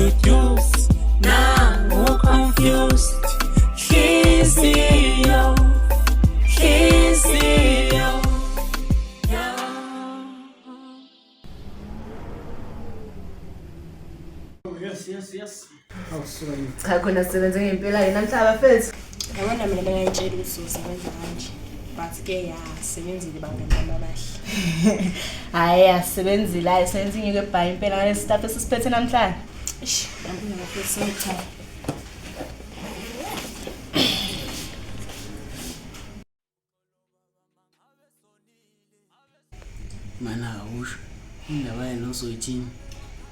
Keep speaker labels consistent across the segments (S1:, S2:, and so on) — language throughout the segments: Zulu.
S1: introduce. Now I'm confused. Hizio.
S2: Yes. Oh, sorry.
S3: Cha khona sisebenze ngempela yena mhlaba mfethu.
S4: Yabona mina bengayitshela ukuthi usebenza kanje. But ke yasebenzile bangani abahle.
S3: Hayi asebenzile ayisebenzi ngeke ebhayi impela ngale staff esisiphethe namhlanje.
S4: Eish, ngibona ngathi sengicha.
S2: Mana usho indaba yena uzoyithini?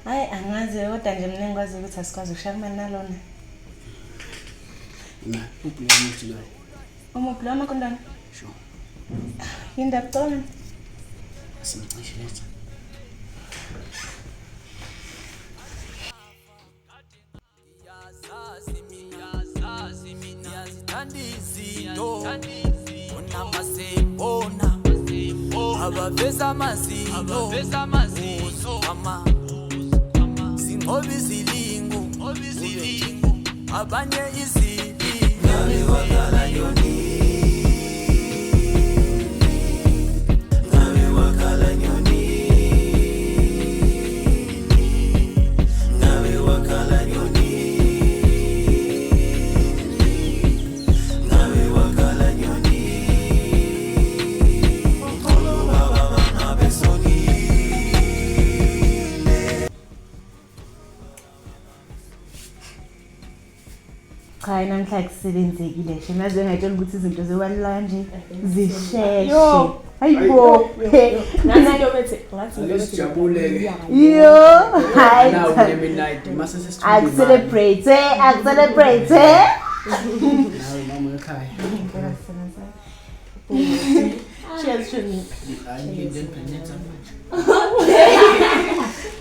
S3: Hayi angazi kodwa nje mina ngikwazi ukuthi asikwazi ukushaya kumani nalona.
S2: Na uphilana uthi lo.
S3: Umuphi amakondana?
S2: Sure.
S3: Yinda kucona.
S2: Simcishe letha.
S1: Yazazi mina yazithanda izinto. Unamasebona. Abaveza amazinyo. Mama. Singoba izilingo. Abanye izili. Ngabe wakala yoni.
S3: Cha namhlanje kusebenzekile nje maze ngayitshela ukuthi izinto zobalula kanje zisheshe hayibo
S4: Nathi yobethe, ngathi
S2: Lesijabuleke.
S3: yo hayi
S2: Now we midnight mase sesithume.
S3: Accelerate
S2: Nawe mama ekhaya.
S3: cheers to me
S2: Ayingene penetha manje.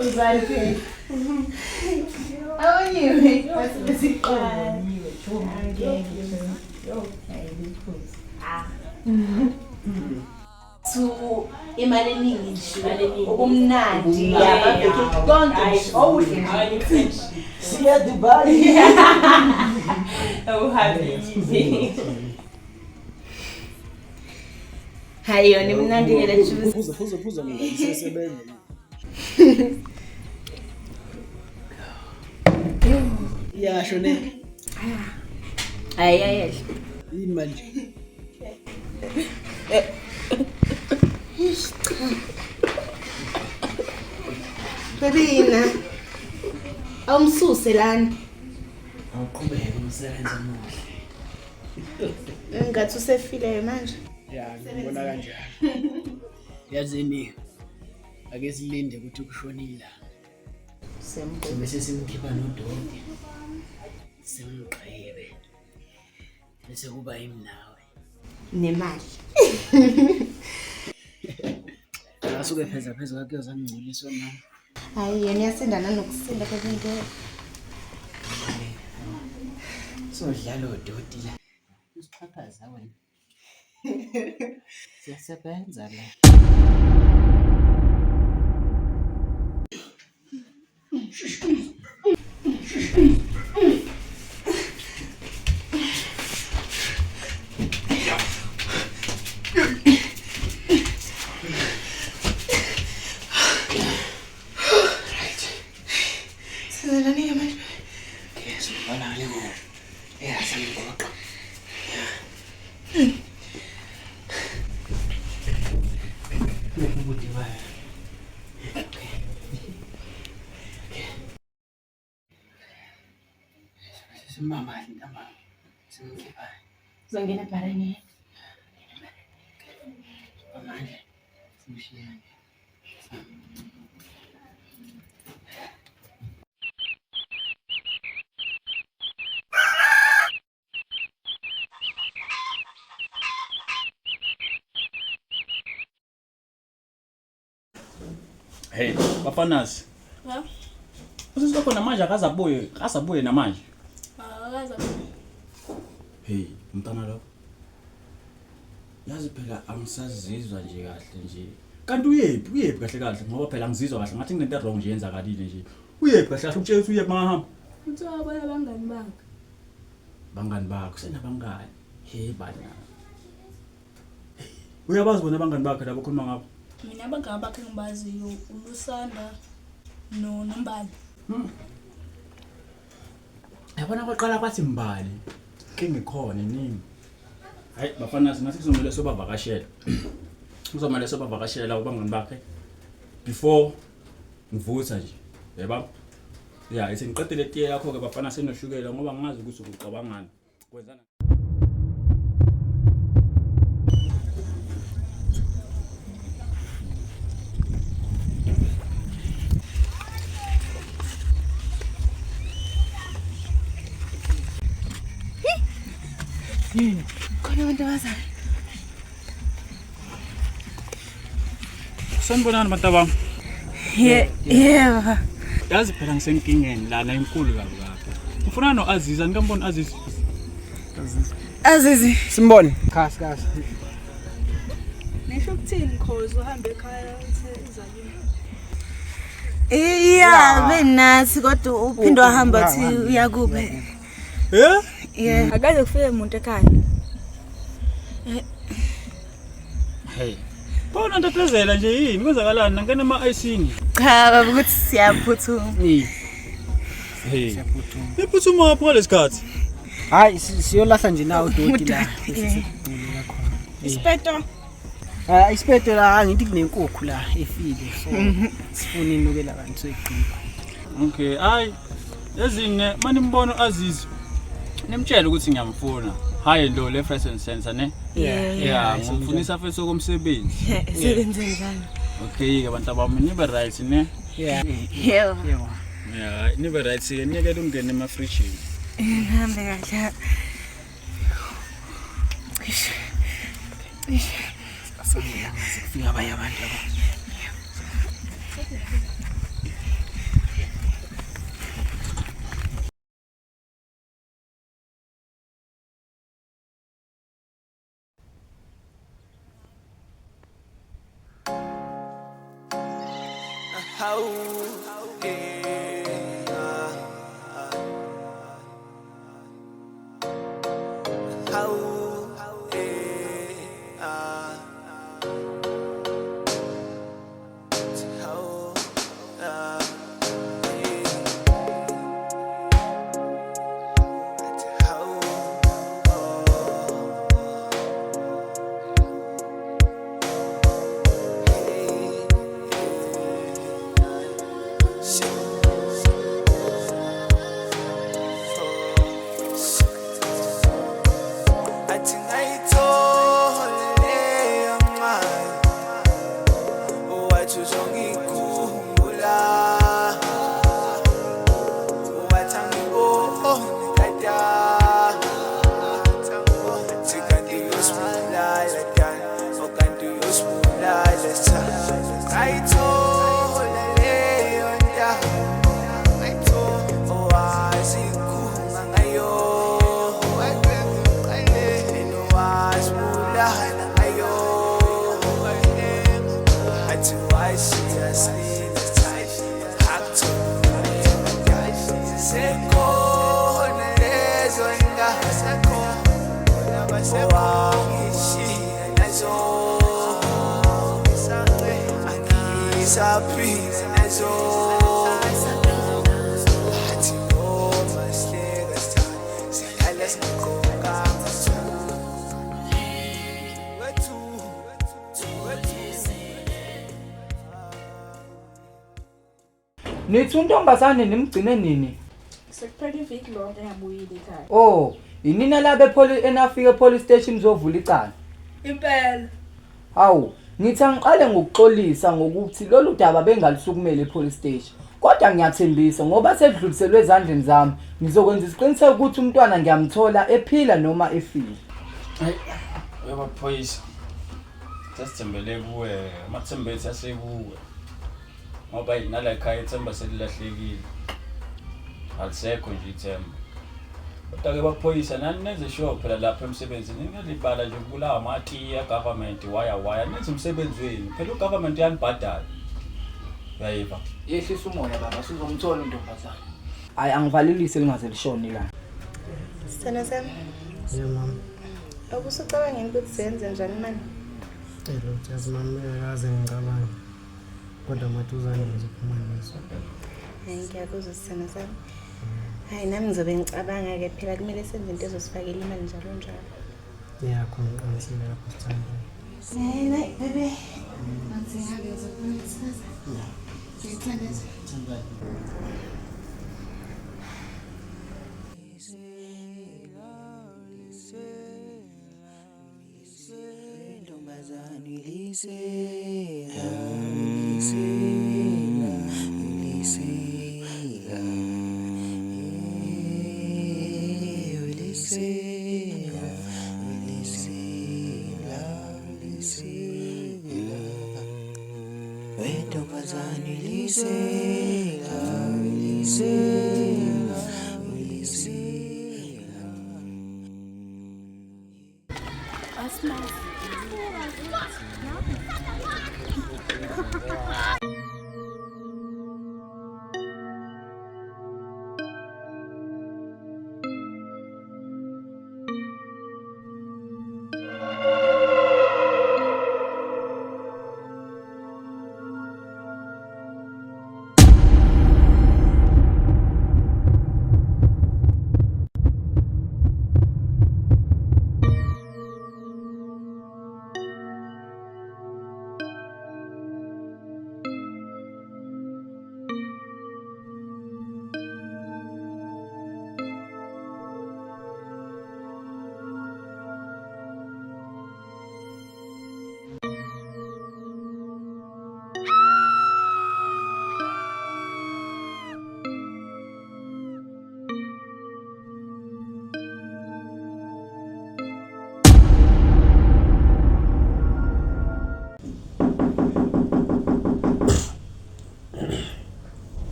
S3: uzaliphe awonyiwe wasibesiqala to imali eningi nje okumnandi yababheke konke owudle siya Dubai happy hayi yona mnandi ngele juice
S2: Phuza mina ngisebenza. Yasho ne.
S3: ayayela
S2: Imali nje.
S3: Bebina awumsuse lana
S2: Awuqhubeke umsebenzi omuhle.
S3: ngathi usefile manje
S2: Ya ngibona kanjalo. Yazini ake silinde ukuthi kushonile. Bese simkhipha nodoti. Simqhebe. Bese kuba imnawe.
S3: nemali
S2: Asuke pheza kwakhe uzangcoliswa mama.
S3: hayi yena yasindana nokusinda kwezinto
S2: Sodlala odoti la. Usixhaphaza wena. Siyasebenza la. Mama, simkhipha.
S3: zongena barani
S2: Manje simshiyane.
S5: Hey, bafanas.
S4: Ya.
S5: Usisokho namanje akazabuye namanje.
S4: Akaza.
S5: Hey, mntana lo. Yazi phela angisazizwa nje kahle nje. Kanti uyephi kahle ngoba phela ngizizwa kahle ngathi kunento wrong nje yenzakalile nje. Uyephi kahle ukutshela ukuthi uyephi mangahamba?
S4: Uthi wabona abangani bakhe.
S5: Bangani bakho senabangani. Hey bana. Uyabazi bona abangani bakhe labo khuluma ngabo.
S4: Mina abangani bakhe ngibaziyo uLusanda noNombali.
S5: Yabona baqala bathi Mbali. Ke ngikhona nini? Hayi bafana sinathi kuzomela sobavakashela. Kuzomela sobavakashela ubangani bakhe before ngivutha nje. Yeba? Yeah, ithi ngiqedile tiye yakho ke bafana senoshukela ngoba ngimazi ukuthi ucabangani. Kwenzana
S3: Khona abantu abazana.
S5: sanibonani bantabami.
S3: Yeah.
S5: Yazi phela ngisenkingeni lana enkulu kabi kabi. Ngifuna noAziz, angikamboni Aziz.
S3: Azizi.
S2: Simbone. Khasi.
S4: Nisho ukuthini khozi uhambe ekhaya izakini.
S3: Yeah, benasi kodwa uphinde wahamba uthi uyakube. Yeah.
S4: Akaze kufike umuntu ekhaya.
S5: Hey. Bona ntaphezela nje yini kwenzakalani ngene ama-icing.
S3: Cha baba ukuthi siyaphuthuma.
S5: Hey. Iphuthuma ngapha lesikhathi.
S2: Hayi siyolahla nje nawo doti la.
S4: Ispeto.
S2: Ispeto la ngithi kunenkukhu la efile. So sifuna inukela abantu soyiqhubha.
S5: Okay, hayi. Yazini manimbono Aziz. Nimtshela ukuthi ngiyamfuna. Hayi lo le fresh and sense ne? Yeah, ngimfunisa futhi sokumsebenzi.
S3: Sebenze njani?
S5: Okay ke bantabami nibe right ne?
S2: Yeah.
S3: Yeah.
S5: Yeah, nibe right ke niyeke ungene ema-fridge.
S3: Ngihambe kahle.
S2: Kufika abanye abantu aba.
S6: Nithi untombazane nimgcine nini?
S4: Sekuphela iviki lonke engabuyile ekhaya.
S6: Oh, inina labe enafika police station zovula icala.
S4: Impela.
S6: Hawu, ngithi angiqale ngokuxolisa ngokuthi lolu daba bengalisukumele police station. Kodwa ngiyathembisa ngoba sedluliselwe ezandleni zami, ngizokwenza isiqiniseko ukuthi umntwana ngiyamthola ephila noma efile.
S5: Hayi, uyabaphoyisa. Sasithembele kuwe, amathembethi asekuwe. Ngoba nala ekhaya ithemba selilahlekile. Alisekho nje ithemba. Kodwa ke baphoyisa nani nenze sure phela lapha emsebenzini ngingalibala nje ukubulawa amatiya government waya nenze umsebenzi wenu. Phela ugovernment uyanibhadala. Uyayiva?
S6: Yehlisa umoya baba sizomthola intombazana. Hayi angivalelise lingaze lishone la.
S4: Sithanda sami.
S2: Yeah, mama.
S4: Akusucabangeni ukuthi senze njani manje?
S2: Just mama, yazi ngicabanga. Kodwa mathuzane ngizophuma nazo.
S4: Ngiyakuzwa sithanda sami. Hayi nami ngizobe ngicabanga-ke phela kumele senze into ezosifakela imali njalo njalo.
S2: Yeah, khona ngiqinisile lapho sithanda.
S3: Hey, baby. Nansi ngabe uzophuma kusasa. Ngiyithanda.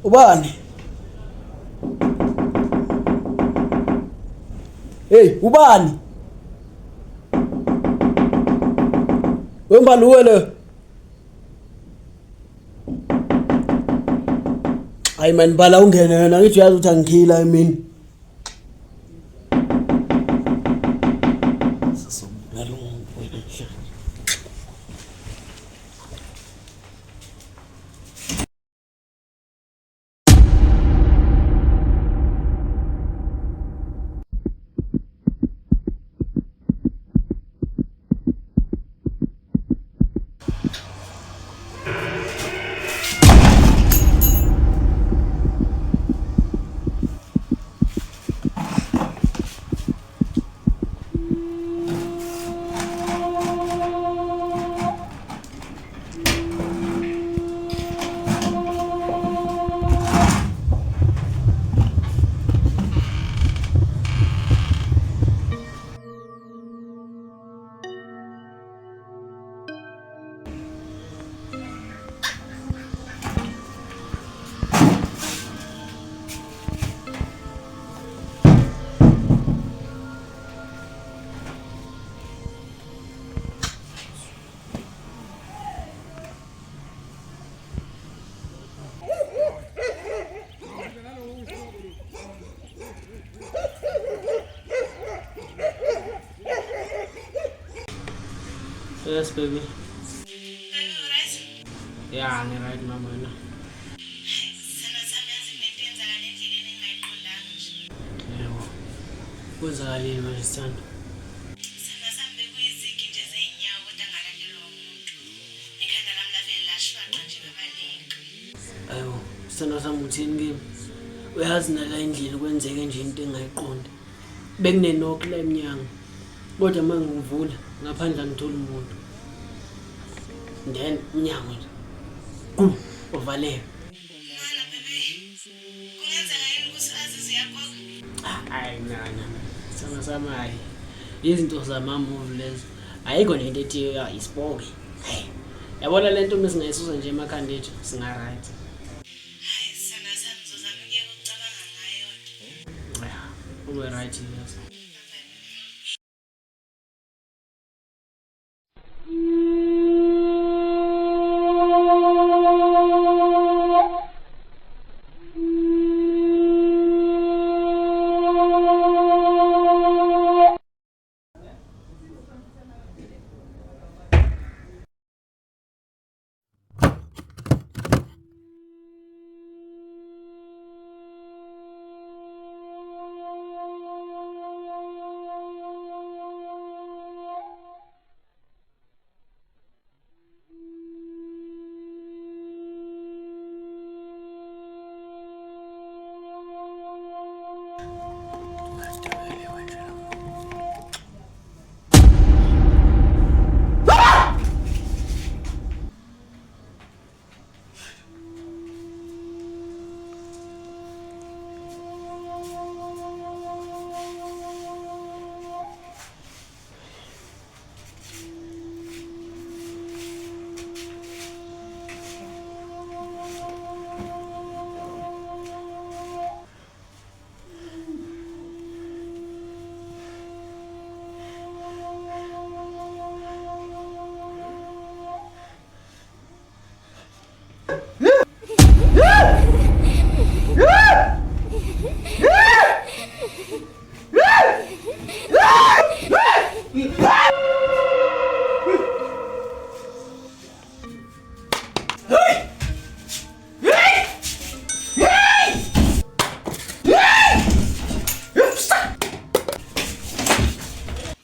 S2: Ubani? Hey, ubani? Wembaluwe le. Hayi man bala ungene yena ngithi uyazi ukuthi angikhila emini. Yes, baby. Yeah, I'm right, mama. Kwenzakaleni manje sithando?
S3: Sithanda sami bekuyizigi nje zey'nyawo kodwa ngalandelwa umuntu. Ikhanda lami lavele lashwaqa nje ngabaleka.
S2: Ayo, sithando sami uthini kimi? Uyazi nala endlini kwenzeke nje into engayiqondi. Bekunenokho la emnyango. Kodwa uma ngivula ngaphandle ngithola umuntu. Then umnyango nje. Uvaleke.
S3: Mana bebe. Kungenzeka yini ukuthi azizi yakho?
S2: Hayi nana. Sithando sami hayi. Izinto zamamuvi lezo. Ayikho nento ethi ispoke. Yabona lento mesingayisusa nje emakhanda ethu singa right.
S3: Hayi sithanda sami ngizozama ukuyeka ukucabanga ngayo.
S2: Ube right yes.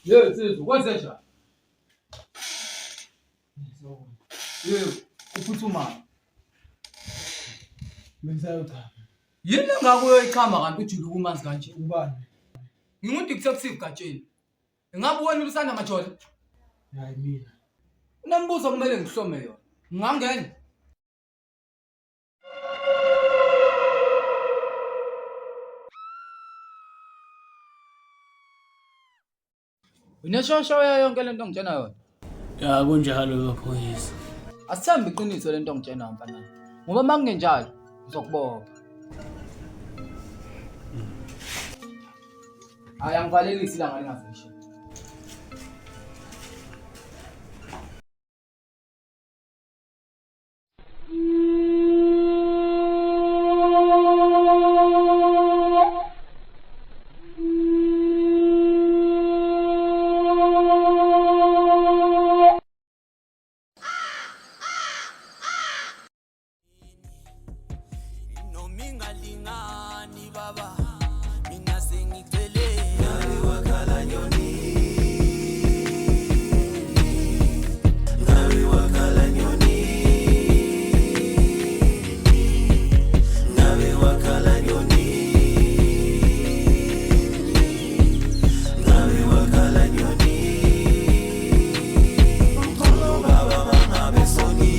S6: Yezizwe kwenzenjani? Uphuthuma.
S2: Bengisayothatha.
S6: Yini ngakho uyoyichama kanti ujule kumanzi kanje?
S2: Ubani?
S6: Ngimuntu kusebusiku gatsheni. Engabe wena ubusana majola?
S2: Hayi mina.
S6: Unombuzo kumele ngihlome yona. Ngingangena. Uneshosho yonke lento ngitshena yona.
S2: Ya kunjalo baphoyisa.
S6: Asithembe iqiniso lento ngitshena mfanana. Ngoba makungenjalo ngizokubopha. Hayi angivalelisi ilanga lingaseshi.
S1: Nomingalingani baba mina sengicele ngabe wakhala nyoni ngabe wakhala nyoni ngabe wakhala nyoni ngabe wakhala nyoni mkhulu baba bangabe soni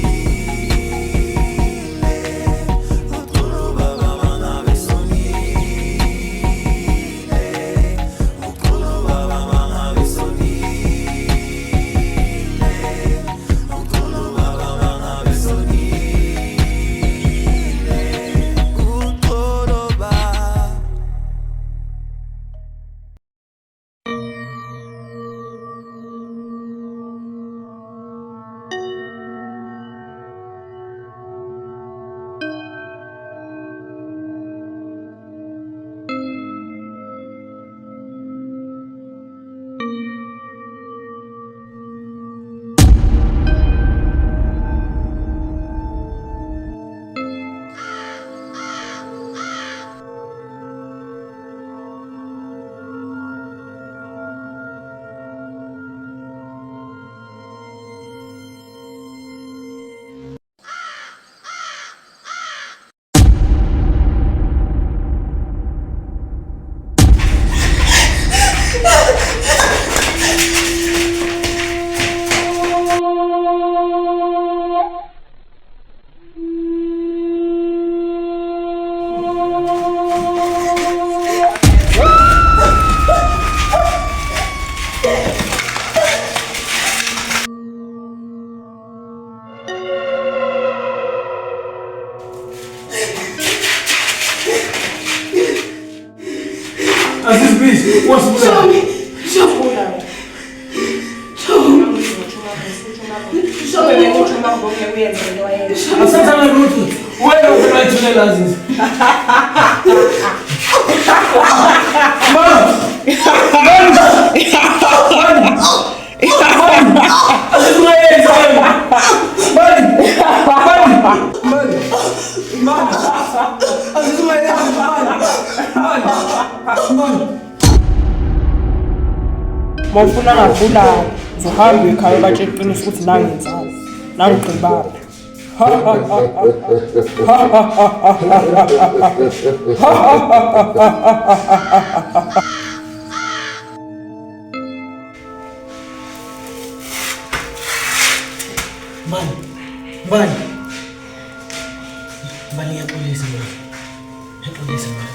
S2: Aziz please, what's the
S4: Show me. Show me. Show me. Show me what you want to wear.
S2: Asante na Ruth. Wewe unataka tule Aziz.
S4: Mawufuna ngabulala uzohamba ekhaya batshela iqiniso ukuthi nangenzayo nangigqibaphi
S2: Bani ya polisi bani. Ya polisi bani.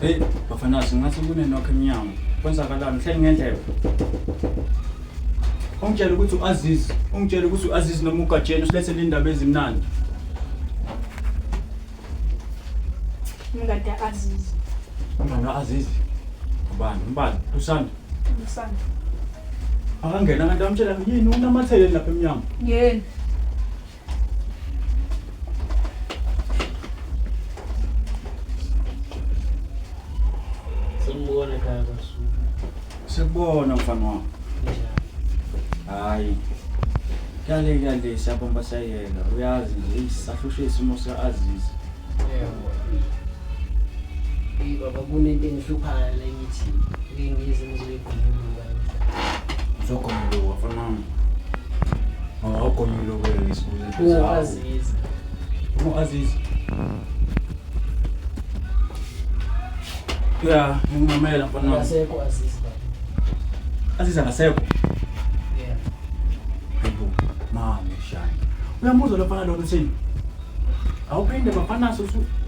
S5: Hey, bafana singathi kunenokho emnyango. Kwenzakalani? Mhleli ngendlela. Ungitshela ukuthi uAziz, ungitshela ukuthi uAziz noma uGatsheni usilethele indaba ezimnandi.
S4: Ngade Aziz
S5: Ngibona Aziz. Ubani? Ubani? Usanda.
S4: Usanda
S5: Akangena kanti amtshela yini unamathele lapha eminyango.
S6: Yeni.
S2: Sembona ekhaya kaSuku.
S5: Sekubona mfana wami. Hayi. Kale siyabamba sayela. Uyazi nje isahloshe isimo seAziz.
S2: Yebo. Baba kunento engihluphayo la ngithi ngize ngizoyikhuluma.
S5: Uzokhuluma wafana wami. Awukhuluma kwesibuzo.
S2: UAziz.
S5: UAziz. Ya, ngimamela mfana wami.
S2: Asekho Aziz baba.
S5: Aziz akasekho.
S2: Yeah.
S5: Hayibo, mama shaya. Uyambuza lo mfana lo uthini? Awuphinde bafana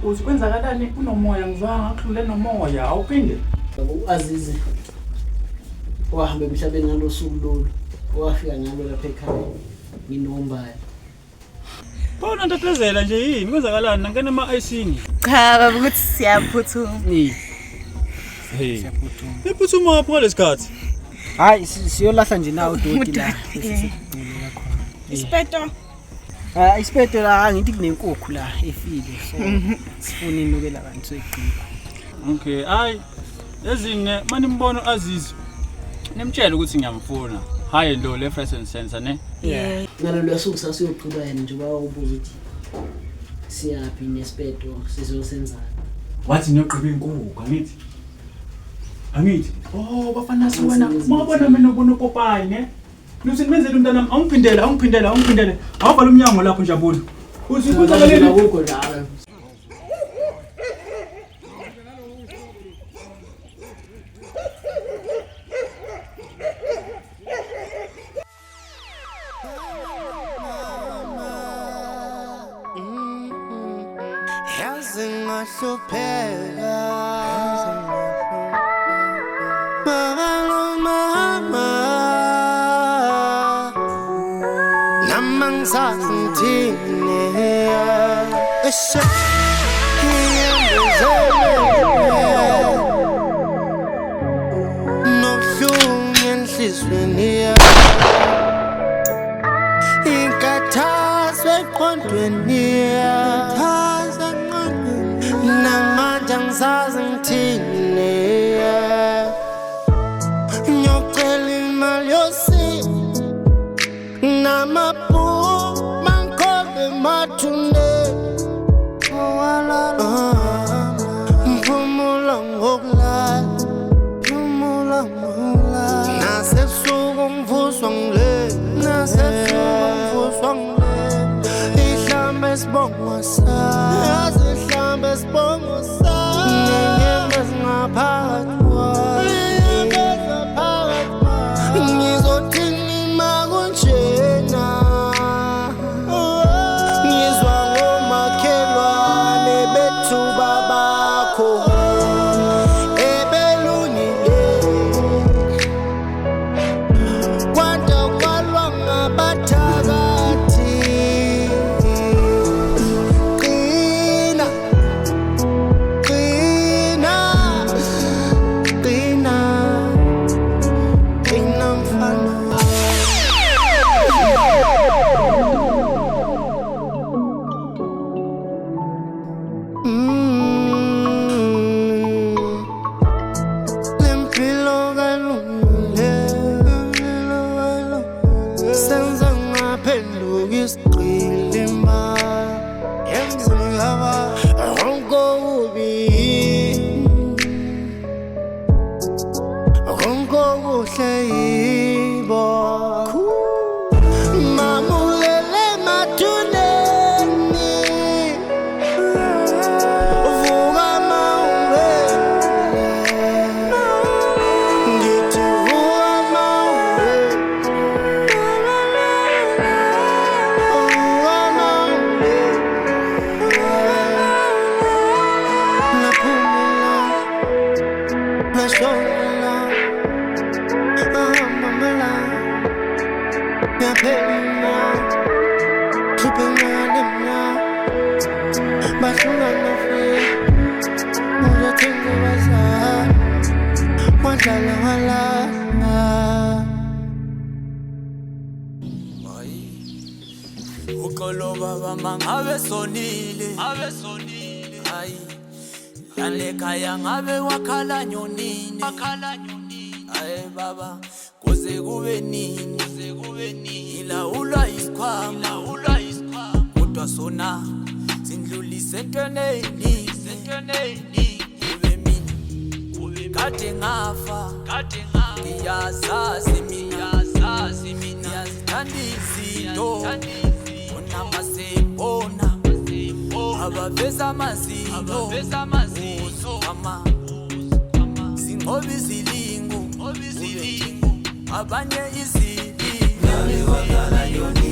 S5: usikwenzakalani kunomoya ngizwanga ngakhulule nomoya awuphinde.
S2: Baba uAziz wahamba emhlabeni ngalosuku lolu. Wafika ngalo lapha ekhaya. Nginombaya.
S5: Bona ntatezela nje yini kwenzakalani nangena ama-IC-ni?
S4: Cha baba ukuthi siyaphuthuma.
S5: Hey. Iphuthuma pho lesikhathi.
S2: Hayi siyolahla nje nawo doti la.
S4: Ispeto.
S2: Ispeto la ngithi kunenkukhu la efile so sifuna inukela kanti soyiqhiba.
S5: Okay, hayi. Ezine manje imbono Aziz. Nimtshela ukuthi ngiyamfuna. Hayi lo le present sensor ne.
S2: Yeah. Nalo lesuku sasiyoqhiba yena nje bayobuza ukuthi siyaphi nespeto sizosenzana.
S5: Wathi niyoqhiba inkukhu angithi. Angithi. Oh bafana siwena. Mabona mina ubona Popayi ne. Luthi nimenzele umntanami awungiphindele. Awuvala umnyango lapho Njabula. Uthi kwenzakaleni
S2: akukho njalo.
S1: uxolo baba mangabe sonile hayi yalekhaya ngabe wakhala nyonini hayi baba kuze kube nini ilawulwa isikhwama kodwa sona sindlulise entweneni kube mina kade ngafa ngiyazazi mina ngiyazithanda izinto unamasebona abaveza amazinyo ama singoba izilingo abanye izili ngabe wakhala nyoni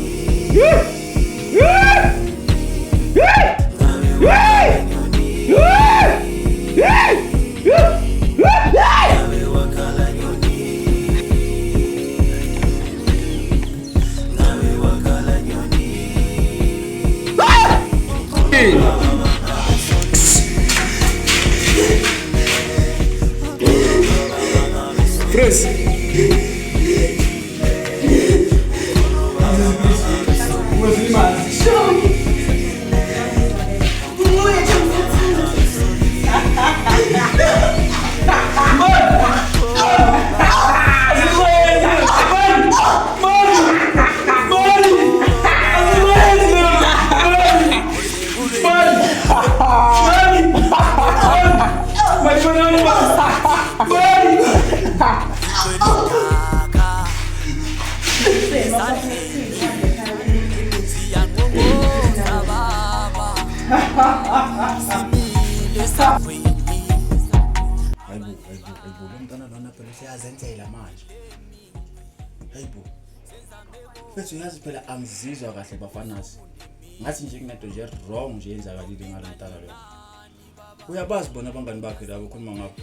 S7: Chris.
S5: Hayibo lomntana lona phela usiyazenzela manje. Hayibo. Bese uyazi phela angizizwa kahle bafanasi. Ngathi nje kunento nje wrong nje yenzakalile ngalomntana lo. Uyabazi bona abangani bakhe labo khuluma ngapha.